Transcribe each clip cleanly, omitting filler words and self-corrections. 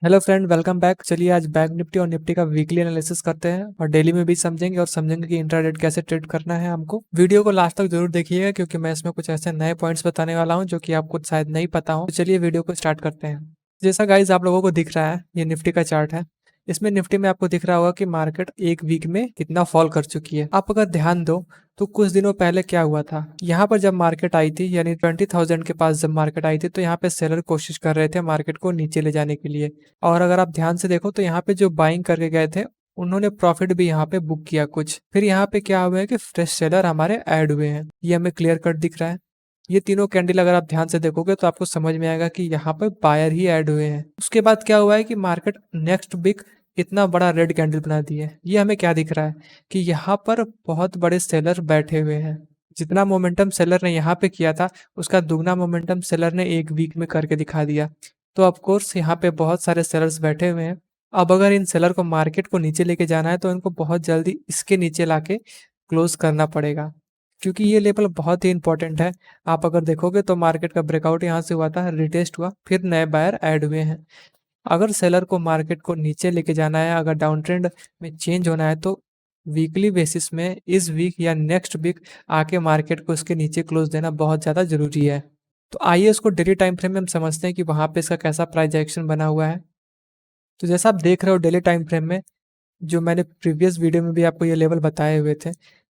Hello friend, welcome back. चलिए आज bank Nifty और निफ्टी का वीकली एनालिसिस करते हैं और डेली में भी समझेंगे और समझेंगे कि इंट्राडे कैसे ट्रेड करना है हमको। वीडियो को लास्ट तक जरूर देखिएगा क्योंकि मैं इसमें कुछ ऐसे नए पॉइंट्स बताने वाला हूं जो कि आपको शायद नहीं पता हो। तो चलिए वीडियो को स्टार्ट करते हैं। जैसा गाइज आप लोगों को दिख रहा है, ये निफ्टी का चार्ट है। इसमें निफ्टी में आपको दिख रहा होगा कि मार्केट एक वीक में कितना फॉल कर चुकी है। आप अगर ध्यान दो तो कुछ दिनों पहले क्या हुआ था, यहाँ पर जब मार्केट आई थी यानी 20,000 के पास जब मार्केट आई थी तो यहाँ पे सेलर कोशिश कर रहे थे मार्केट को नीचे ले जाने के लिए। और अगर आप ध्यान से देखो तो यहाँ पे जो बाइंग करके गए थे उन्होंने प्रॉफिट भी यहाँ पे बुक किया कुछ। फिर यहाँ पे क्या हुआ है कि फ्रेश सेलर हमारे ऐड हुए हैं, ये हमें क्लियर कट दिख रहा है। ये तीनों कैंडल अगर आप ध्यान से देखोगे तो आपको समझ में आएगा कि यहाँ पे बायर ही ऐड हुए हैं। उसके बाद क्या हुआ है कि मार्केट नेक्स्ट वीक इतना बड़ा रेड कैंडल बना दी है। ये हमें क्या दिख रहा है कि यहाँ पर बहुत बड़े सेलर बैठे हुए हैं। जितना मोमेंटम सेलर ने यहाँ पे किया था उसका दुगना मोमेंटम सेलर ने एक वीक में करके दिखा दिया। तो ऑफ कोर्स यहाँ पे बहुत सारे सेलर्स बैठे हुए हैं। अब अगर इन सेलर को मार्केट को नीचे लेके जाना है तो इनको बहुत जल्दी इसके नीचे लाके क्लोज करना पड़ेगा, क्योंकि ये लेवल बहुत ही इंपॉर्टेंट है। आप अगर देखोगे तो मार्केट का ब्रेकआउट यहाँ से हुआ था, रिटेस्ट हुआ, फिर नए बायर ऐड हुए हैं। अगर सेलर को मार्केट को नीचे लेके जाना है, अगर डाउन ट्रेंड में चेंज होना है तो वीकली बेसिस में इस वीक या नेक्स्ट वीक आके मार्केट को इसके नीचे क्लोज देना बहुत ज़्यादा जरूरी है। तो आइए इसको डेली टाइम फ्रेम में हम समझते हैं कि वहाँ पे इसका कैसा प्राइस एक्शन बना हुआ है। तो जैसा आप देख रहे हो डेली टाइम फ्रेम में, जो मैंने प्रीवियस वीडियो में भी आपको ये लेवल बताए हुए थे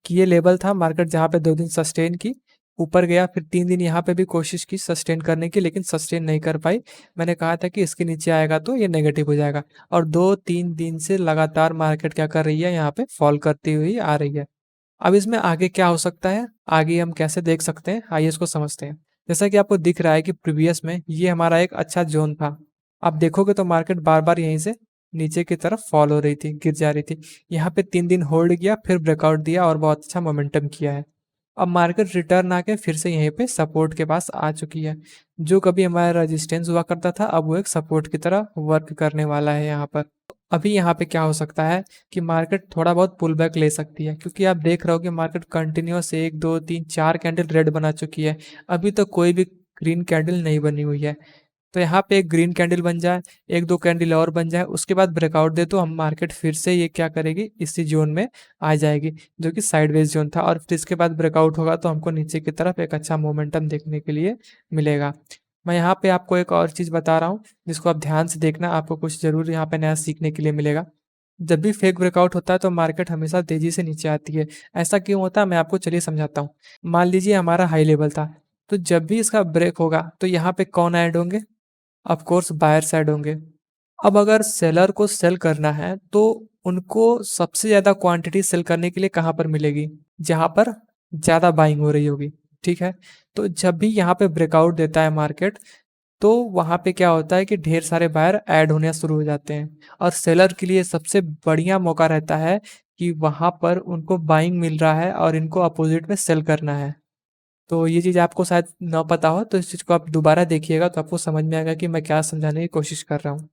कि ये लेवल था मार्केट जहाँ पे 2 दिन सस्टेन की, ऊपर गया, फिर 3 दिन यहाँ पे भी कोशिश की सस्टेन करने की लेकिन सस्टेन नहीं कर पाई। मैंने कहा था कि इसके नीचे आएगा तो ये नेगेटिव हो जाएगा, और 2-3 दिन से लगातार मार्केट क्या कर रही है, यहाँ पे फॉल करती हुई आ रही है। अब इसमें आगे क्या हो सकता है, आगे हम कैसे देख सकते हैं, आइए इसको समझते हैं। जैसा कि आपको दिख रहा है कि प्रीवियस में ये हमारा एक अच्छा जोन था। आप देखोगे तो मार्केट बार बार यहीं से नीचे की तरफ फॉल हो रही थी, गिर जा रही थी। यहाँ पे 3 दिन होल्ड किया, फिर ब्रेकआउट दिया और बहुत अच्छा मोमेंटम किया है। अब मार्केट रिटर्न आके फिर से यहीं पे सपोर्ट के पास आ चुकी है। जो कभी हमारा रेजिस्टेंस हुआ करता था अब वो एक सपोर्ट की तरह वर्क करने वाला है यहाँ पर। अभी यहाँ पे क्या हो सकता है कि मार्केट थोड़ा बहुत पुल बैक ले सकती है, क्योंकि आप देख रहे हो कि मार्केट कंटिन्यूस 1 2 3 4 कैंडल रेड बना चुकी है। अभी तो कोई भी ग्रीन कैंडल नहीं बनी हुई है। तो यहाँ पे एक ग्रीन कैंडल बन जाए, 1 2 कैंडल और बन जाए, उसके बाद ब्रेकआउट दे तो हम मार्केट फिर से ये क्या करेगी, इसी जोन में आ जाएगी जो कि साइडवेज जोन था। और फिर इसके बाद ब्रेकआउट होगा तो हमको नीचे की तरफ एक अच्छा मोमेंटम देखने के लिए मिलेगा। मैं यहाँ पे आपको एक और चीज़ बता रहा हूँ जिसको आप ध्यान से देखना, आपको कुछ ज़रूर यहाँ पे नया सीखने के लिए मिलेगा। जब भी फेक ब्रेकआउट होता है तो मार्केट हमेशा तेजी से नीचे आती है। ऐसा क्यों होता है मैं आपको चलिए समझाता हूँ। मान लीजिए हमारा हाई लेवल था, तो जब भी इसका ब्रेक होगा तो यहाँ पे कौन ऐड होंगे, ऑफ कोर्स बायर साइड होंगे। अब अगर सेलर को सेल करना है तो उनको सबसे ज़्यादा क्वांटिटी सेल करने के लिए कहाँ पर मिलेगी, जहाँ पर ज़्यादा बाइंग हो रही होगी। ठीक है, तो जब भी यहाँ पे ब्रेकआउट देता है मार्केट तो वहाँ पे क्या होता है कि ढेर सारे बायर ऐड होने शुरू हो जाते हैं, और सेलर के लिए सबसे बढ़िया मौका रहता है कि वहाँ पर उनको बाइंग मिल रहा है और इनको अपोजिट में सेल करना है। तो ये चीज़ आपको शायद ना पता हो तो इस चीज़ को आप दोबारा देखिएगा तो आपको समझ में आएगा कि मैं क्या समझाने की कोशिश कर रहा हूँ।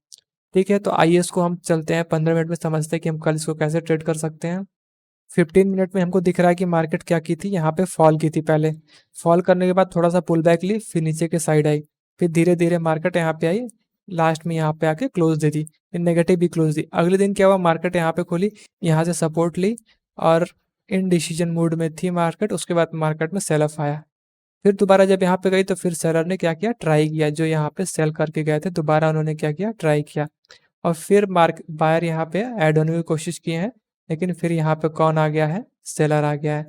ठीक है, तो आइए इसको हम चलते हैं 15 मिनट में समझते हैं कि हम कल इसको कैसे ट्रेड कर सकते हैं। 15 मिनट में हमको दिख रहा है कि मार्केट क्या की थी, यहाँ पे फॉल की थी। पहले फॉल करने के बाद थोड़ा सा पुल बैक ली, फिर नीचे के साइड आई, फिर धीरे धीरे मार्केट यहाँ पे आई, लास्ट में यहाँ पे आके क्लोज दे दी, फिर नेगेटिव भी क्लोज दी। अगले दिन क्या हुआ, मार्केट यहाँ पे खोली, यहाँ से सपोर्ट ली और इन डिसीजन मूड में थी मार्केट। उसके बाद मार्केट में सेल ऑफ आया। फिर दोबारा जब यहाँ पे गई तो फिर सेलर ने क्या किया, ट्राई किया, जो यहाँ पे सेल करके गए थे दोबारा उन्होंने क्या किया, ट्राई किया। और फिर मार्क बायर यहाँ पे ऐड होने की कोशिश किए हैं, लेकिन फिर यहाँ पे कौन आ गया है, सेलर आ गया है।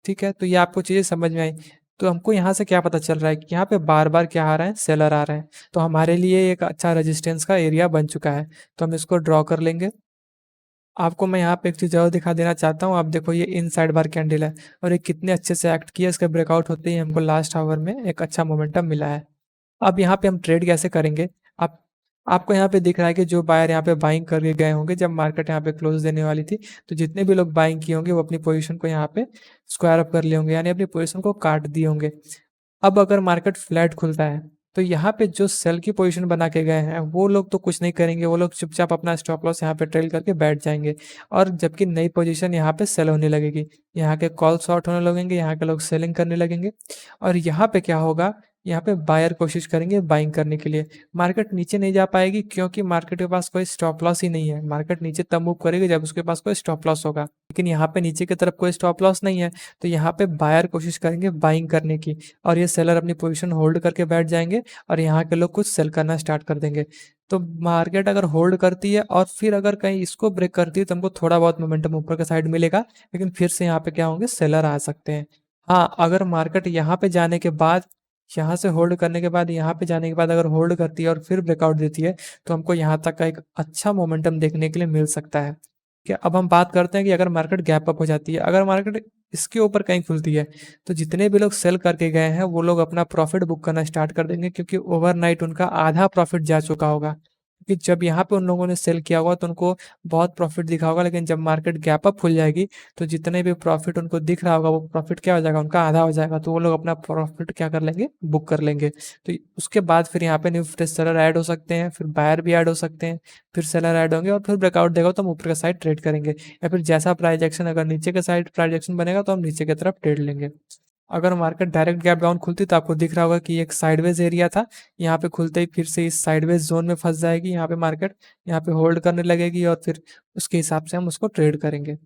ठीक है, तो ये आपको चीज़ें समझ में आई। तो हमको यहाँ से क्या पता चल रहा है कि यहाँ पे बार बार क्या आ रहे हैं, सेलर आ रहे हैं। तो हमारे लिए एक अच्छा रेजिस्टेंस का एरिया बन चुका है, तो हम इसको ड्रॉ कर लेंगे। आपको मैं यहाँ पे एक चीज़ और दिखा देना चाहता हूँ। आप देखो ये इनसाइड बार कैंडल है और ये कितने अच्छे से एक्ट किया। इसका ब्रेकआउट होते ही हमको लास्ट आवर में एक अच्छा मोमेंटम मिला है। अब यहाँ पे हम ट्रेड कैसे करेंगे, आप आपको यहाँ पे दिख रहा है कि जो बायर यहाँ पे बाइंग करके गए होंगे जब मार्केट यहाँ पे क्लोज देने वाली थी, तो जितने भी लोग बाइंग किए होंगे वो अपनी पोजीशन को यहाँ पे स्क्वायर अप कर लिए होंगे, यानी अपनी पोजीशन को काट दिए होंगे। अब अगर मार्केट फ्लैट खुलता है तो यहाँ पे जो सेल की पोजीशन बना के गए हैं वो लोग तो कुछ नहीं करेंगे, वो लोग चुपचाप अपना स्टॉप लॉस यहाँ पे ट्रेल करके बैठ जाएंगे। और जबकि नई पोजीशन यहाँ पे सेल होने लगेगी, यहाँ के कॉल शॉर्ट होने लगेंगे, यहाँ के लोग सेलिंग करने लगेंगे। और यहाँ पे क्या होगा यहाँ पे बायर कोशिश करेंगे बाइंग करने के लिए। मार्केट नीचे नहीं जा पाएगी क्योंकि मार्केट के पास कोई स्टॉप लॉस ही नहीं है। मार्केट नीचे तब मूव करेगी जब उसके पास कोई स्टॉप लॉस होगा, लेकिन यहाँ पे नीचे की तरफ कोई स्टॉप लॉस नहीं है, तो यहाँ पे बायर कोशिश करेंगे बाइंग करने की, और ये सेलर अपनी पोजीशन होल्ड करके बैठ जाएंगे और यहाँ के लोग कुछ सेल करना स्टार्ट कर देंगे। तो मार्केट अगर होल्ड करती है और फिर अगर कहीं इसको ब्रेक करती है तो हमको थोड़ा बहुत मोमेंटम ऊपर के साइड मिलेगा, लेकिन फिर से यहाँ पे क्या होंगे, सेलर आ सकते हैं। हाँ, अगर मार्केट यहाँ पे जाने के बाद, यहाँ से होल्ड करने के बाद, यहाँ पे जाने के बाद अगर होल्ड करती है और फिर ब्रेकआउट देती है तो हमको यहाँ तक का एक अच्छा मोमेंटम देखने के लिए मिल सकता है। क्या अब हम बात करते हैं कि अगर मार्केट गैप अप हो जाती है, अगर मार्केट इसके ऊपर कहीं खुलती है तो जितने भी लोग सेल करके गए हैं वो लोग अपना प्रॉफिट बुक करना स्टार्ट कर देंगे, क्योंकि ओवरनाइट उनका आधा प्रॉफिट जा चुका होगा। क्योंकि जब यहाँ पे उन लोगों ने सेल किया होगा तो उनको बहुत प्रॉफिट दिखा होगा, लेकिन जब मार्केट गैप अप खुल जाएगी तो जितने भी प्रॉफिट उनको दिख रहा होगा वो प्रॉफिट क्या हो जाएगा, उनका आधा हो जाएगा, तो वो लोग अपना प्रॉफिट क्या कर लेंगे, बुक कर लेंगे। तो उसके बाद फिर यहाँ पे न्यू फ्रेश सेलर ऐड हो सकते हैं, फिर बायर भी ऐड हो सकते हैं, फिर सेलर ऐड होंगे और फिर ब्रेकआउट देगा तो हम ऊपर के साइड ट्रेड करेंगे, या फिर जैसा प्राइस एक्शन अगर नीचे के साइड प्राइस एक्शन बनेगा तो हम नीचे की तरफ ट्रेड लेंगे। अगर मार्केट डायरेक्ट गैप डाउन खुलती तो आपको दिख रहा होगा कि एक साइडवेज एरिया था, यहाँ पे खुलते ही फिर से इस साइडवेज जोन में फंस जाएगी, यहाँ पे मार्केट यहाँ पे होल्ड करने लगेगी और फिर उसके हिसाब से हम उसको ट्रेड करेंगे।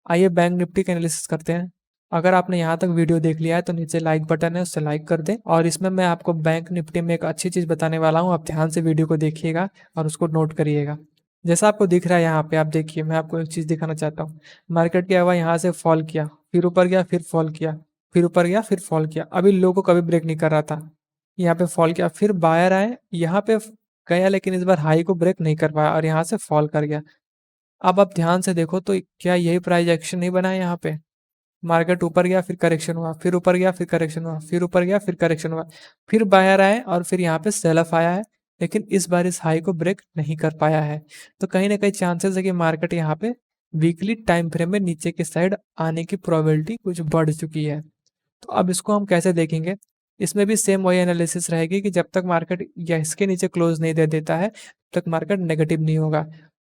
आइए बैंक निफ्टी का एनालिसिस करते हैं। अगर आपने यहाँ तक वीडियो देख लिया है तो नीचे लाइक बटन है, उससे लाइक कर दें, और इसमें मैं आपको बैंक निफ्टी में एक अच्छी चीज़ बताने वाला हूँ, आप ध्यान से वीडियो को देखिएगा और उसको नोट करिएगा। जैसा आपको दिख रहा है यहाँ पे, आप देखिए, मैं आपको एक चीज़ दिखाना चाहता हूँ। मार्केट क्या हुआ, यहाँ से फॉल किया, फिर ऊपर गया, फिर फॉल किया, फिर ऊपर गया, फिर फॉल किया, अभी लो को कभी ब्रेक नहीं कर रहा था, यहाँ पे फॉल किया, फिर बायर आए, यहाँ पे गया, लेकिन इस बार हाई को ब्रेक नहीं कर पाया और यहाँ से फॉल कर गया। अब आप ध्यान से देखो तो क्या यही प्राइस एक्शन नहीं बना है यहाँ पे? मार्केट ऊपर गया, फिर करेक्शन हुआ, फिर ऊपर गया, फिर करेक्शन हुआ, फिर ऊपर गया, फिर करेक्शन हुआ, फिर बायर आए और फिर यहाँ पे सेल ऑफ आया है, लेकिन इस बार इस हाई को ब्रेक नहीं कर पाया है। तो कहीं ना कहीं चांसेस है कि मार्केट यहाँ पे वीकली टाइम फ्रेम में नीचे की साइड आने की प्रोबेबिलिटी कुछ बढ़ चुकी है। तो अब इसको हम कैसे देखेंगे? इसमें भी सेम वही एनालिसिस रहेगी कि जब तक मार्केट या इसके नीचे क्लोज नहीं दे देता है तब तक मार्केट नेगेटिव नहीं होगा।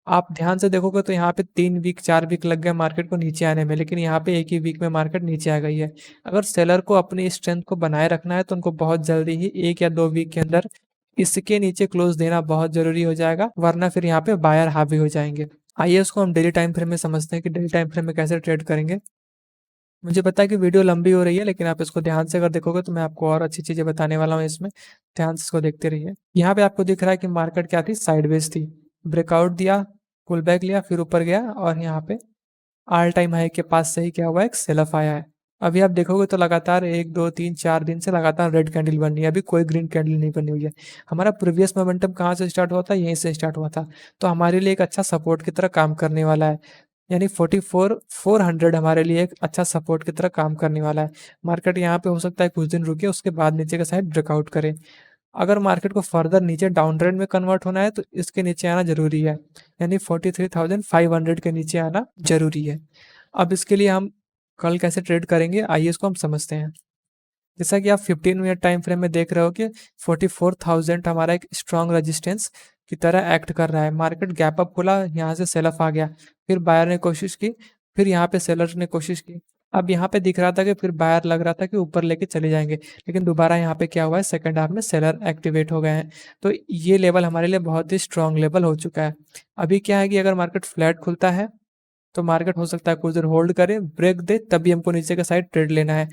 आप ध्यान से देखोगे तो यहाँ पे 3 वीक 4 वीक लग गए मार्केट को नीचे आने में, लेकिन यहाँ पे एक ही वीक में मार्केट नीचे आ गई है। अगर सेलर को अपनी स्ट्रेंथ को बनाए रखना है तो उनको बहुत जल्दी ही 1 या 2 वीक के अंदर इसके नीचे क्लोज देना बहुत जरूरी हो जाएगा, वरना फिर यहाँ पे बायर हावी हो जाएंगे। आइए उसको हम डेली टाइम फ्रेम में समझते हैं कि डेली टाइम फ्रेम में कैसे ट्रेड करेंगे। मुझे पता है कि वीडियो लंबी हो रही है, लेकिन आप इसको ध्यान से अगर देखोगे तो मैं आपको और अच्छी चीज़ें बताने वाला हूँ इसमें। ध्यान से इसको देखते रहिए। यहाँ पे आपको दिख रहा है कि मार्केट क्या थी, साइडवेज थी, ब्रेकआउट दिया, पुल बैक लिया, फिर ऊपर गया और यहाँ पे ऑल टाइम हाई के पास से ही क्या हुआ, एक सेल ऑफ आया है। अभी आप देखोगे तो लगातार 1 2 3 4 दिन से लगातार रेड कैंडल बन रही है, अभी कोई ग्रीन कैंडल नहीं बनी हुई है। हमारा प्रीवियस मोमेंटम कहाँ से स्टार्ट हुआ था, यहीं से स्टार्ट हुआ था, तो हमारे लिए एक अच्छा सपोर्ट की तरह काम करने वाला है। यानी 44,400 हमारे लिए एक अच्छा सपोर्ट की तरह काम करने वाला है। मार्केट यहाँ पे हो सकता है कुछ दिन रुके, उसके बाद नीचे का साइड ब्रेकआउट करे। अगर मार्केट को फर्दर नीचे डाउन ट्रेंड में कन्वर्ट होना है तो इसके नीचे आना जरूरी है, यानी 43,500 के नीचे आना जरूरी है। अब इसके लिए हम कल कैसे ट्रेड करेंगे, आइए इसको हम समझते हैं। जैसा कि आप 15 मिनट टाइम फ्रेम में देख रहे हो कि 44,000 हमारा एक स्ट्रॉन्ग रेजिस्टेंस की तरह एक्ट कर रहा है। मार्केट गैप अप खुला, यहाँ से सेल ऑफ आ गया, फिर बायर ने कोशिश की, फिर यहाँ पे सेलर ने कोशिश की। अब यहाँ पे दिख रहा था कि फिर बायर लग रहा था कि ऊपर लेके चले जाएंगे, लेकिन दोबारा यहाँ पे क्या हुआ है, सेकंड हाफ में सेलर एक्टिवेट हो गए हैं। तो ये लेवल हमारे लिए बहुत ही स्ट्रॉन्ग लेवल हो चुका है। अभी क्या है कि अगर मार्केट फ्लैट खुलता है तो मार्केट हो सकता है कुछ देर होल्ड करे, ब्रेक दे, तभी हमको नीचे का साइड ट्रेड लेना है।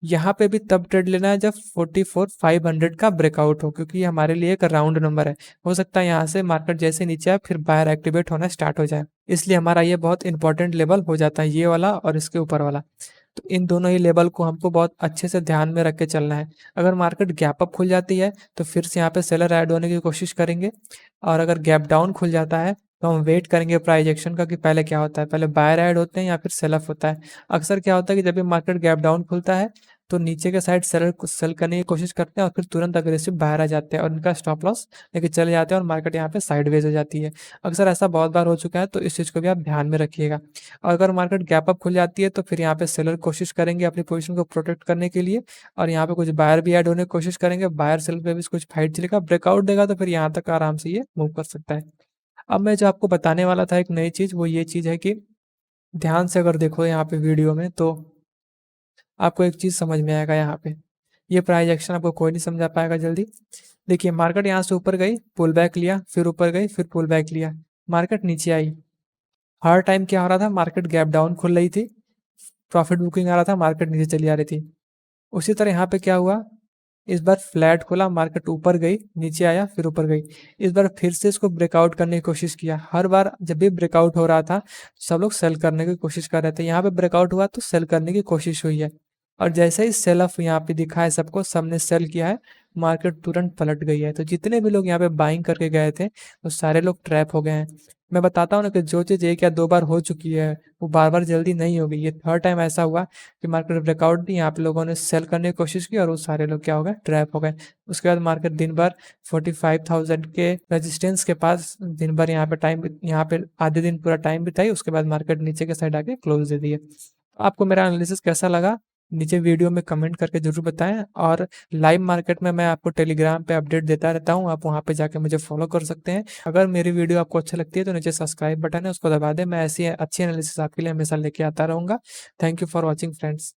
यहाँ पे भी तब ट्रेड लेना है जब 44,500 का ब्रेकआउट हो, क्योंकि ये हमारे लिए एक राउंड नंबर है। हो सकता है यहाँ से मार्केट जैसे नीचे आए फिर बायर एक्टिवेट होना स्टार्ट हो जाए, इसलिए हमारा ये बहुत इंपॉर्टेंट लेवल हो जाता है, ये वाला और इसके ऊपर वाला। तो इन दोनों ही लेवल को हमको बहुत अच्छे से ध्यान में रख के चलना है। अगर मार्केट गैप अप खुल जाती है तो फिर से यहाँ पे सेलर ऐड होने की कोशिश करेंगे, और अगर गैप डाउन खुल जाता है तो हम वेट करेंगे प्राइस एक्शन का कि पहले क्या होता है, पहले बायर ऐड होते हैं या फिर सेल ऑफ होता है। अक्सर क्या होता है कि जब भी मार्केट गैप डाउन खुलता है तो नीचे के साइड सेलर को सेल करने की कोशिश करते हैं और फिर तुरंत अग्रेसिव बाहर आ जाते हैं और उनका स्टॉप लॉस लेके चले जाते हैं और मार्केट यहाँ पे साइडवेज हो जाती है। अक्सर ऐसा बहुत बार हो चुका है, तो इस चीज़ को भी आप ध्यान में रखिएगा। और अगर मार्केट गैप अप खुल जाती है तो फिर यहाँ पे सेलर कोशिश करेंगे अपनी पोजीशन को प्रोटेक्ट करने के लिए, और यहाँ पे कुछ बायर भी ऐड होने की कोशिश करेंगे। बायर सेल पे भी कुछ फाइट चलेगा, ब्रेकआउट देगा तो फिर यहाँ तक आराम से ये मूव कर सकता है। अब मैं जो आपको बताने वाला था एक नई चीज़, वो ये चीज़ है कि ध्यान से अगर देखो यहाँ पे वीडियो में तो आपको एक चीज़ समझ में आएगा यहाँ पे। ये प्राइस एक्शन आपको कोई नहीं समझा पाएगा जल्दी। देखिए मार्केट यहाँ से ऊपर गई, पुल बैक लिया, फिर ऊपर गई, फिर पुल बैक लिया, मार्केट नीचे आई। हर टाइम क्या हो रहा था, मार्केट गैप डाउन खुल रही थी, प्रॉफिट बुकिंग आ रहा था, मार्केट नीचे चली आ रही थी। उसी तरह यहाँ पे क्या हुआ, इस बार फ्लैट खोला, मार्केट ऊपर गई, नीचे आया, फिर ऊपर गई। इस बार फिर से इसको ब्रेकआउट करने की कोशिश किया। हर बार जब भी ब्रेकआउट हो रहा था सब लोग सेल करने की कोशिश कर रहे थे। यहाँ पे ब्रेकआउट हुआ तो सेल करने की कोशिश हुई है, और जैसे ही सेल ऑफ यहाँ पे दिखा है सबको, सबने सेल किया है, मार्केट तुरंत पलट गई है। तो जितने भी लोग यहाँ पे बाइंग करके गए थे वो सारे लोग ट्रैप हो गए हैं। मैं बताता हूँ ना कि जो चीज़ एक या दो बार हो चुकी है वो बार बार जल्दी नहीं होगी। ये थर्ड टाइम ऐसा हुआ कि मार्केट ब्रेकआउट दी, यहाँ पे लोगों ने सेल करने की कोशिश की और वो सारे लोग क्या हो गए, ट्रैप हो गए। उसके बाद मार्केट दिन भर 45,000 के रेजिस्टेंस के पास दिन भर यहाँ पे टाइम, यहाँ पे आधे दिन पूरा टाइम बिताई। उसके बाद मार्केट नीचे के साइड आके क्लोज दे दिए। आपको मेरा एनालिसिस कैसा लगा नीचे वीडियो में कमेंट करके जरूर बताएं। और लाइव मार्केट में मैं आपको टेलीग्राम पे अपडेट देता रहता हूं, आप वहां पे जाके मुझे फॉलो कर सकते हैं। अगर मेरी वीडियो आपको अच्छी लगती है तो नीचे सब्सक्राइब बटन है, उसको दबा दें। मैं ऐसी अच्छी एनालिसिस आपके लिए हमेशा लेके आता रहूंगा। Thank you for watching friends.